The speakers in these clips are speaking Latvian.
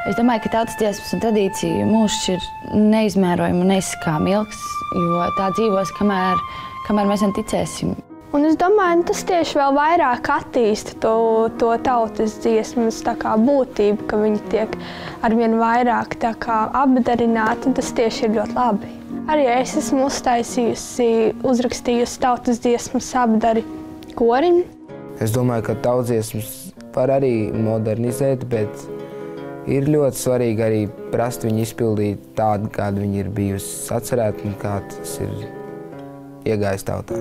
Es domāju, ka tautas dziesmas un tradīciju mūžs ir neizmērojami un neizsakām ilgs, jo tā dzīvos, kamēr mēs ticēsim. Un es domāju, tas tieši vēl vairāk attīsta to tautas dziesmas būtību, ka viņi tiek arvien vairāk apdarināti, un tas tieši ir ļoti labi. Arī es esmu uzrakstījusi tautas dziesmas apdari korim. Es domāju, ka tautas dziesmas var arī modernizēt, bet ir ļoti svarīgi arī prast viņu izpildīt tādu, kāda viņi ir bijusi sacerēta un kā tas ir iegājis tautā.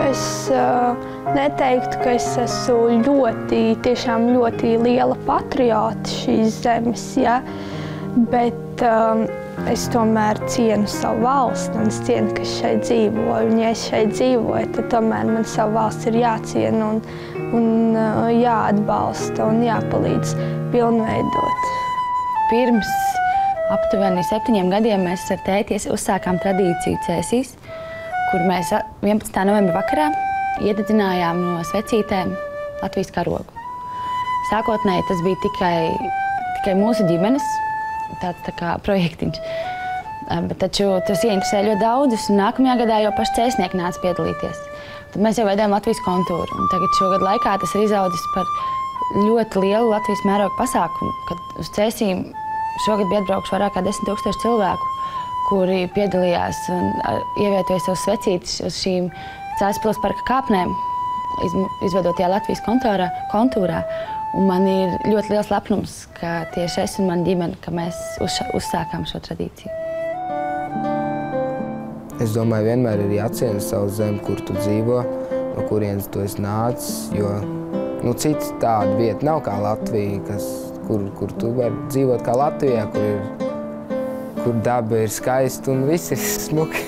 Es neteiktu, ka es esmu tiešām ļoti liela patriota šīs zemes, ja? Bet es tomēr cienu savu valsti un es cienu, ka es šeit dzīvoju. Un ja es šeit dzīvoju, tad tomēr man savu valsti ir jāciena un jāatbalsta un jāpalīdz pilnveidot. Pirms aptuveni 7 gadiem mēs ar tēti uzsākām tradīciju Cēsīs, kur mēs 11. novembra vakarā iededzinājām no svecītēm Latvijas karogu. Sākotnēji tas bija tikai mūsu ģimenes, tāds kā projektiņš. Bet taču tas ieinteresēja ļoti daudzus, un nākamajā gadā jau paši cēsnieki nāca piedalīties. Tad mēs jau veidojam Latvijas kontūru, un tagad šogad laikā tas ir izaudzis par ļoti lielu Latvijas mērogu pasākumu, kad uz Cēsīm šogad bija atbraukuši vairāk kā 10 000 cilvēku, kuri piedalījās un ievietoja savus svecītes uz šīm Cēsu pils parka kāpnēm, izveidotajā Latvijas kontūrā. Un man ir ļoti liels lepnums, ka tieši es un mana ģimene, ka mēs uzsākām šo tradīciju. Es domāju, vienmēr ir jāciena savu zemi, kur tu dzīvo, no kurienes tu esi nācis, jo cita tāda vieta nav kā Latvija, kur tu vari dzīvot kā Latvijā, kur daba ir skaista un viss ir smuki.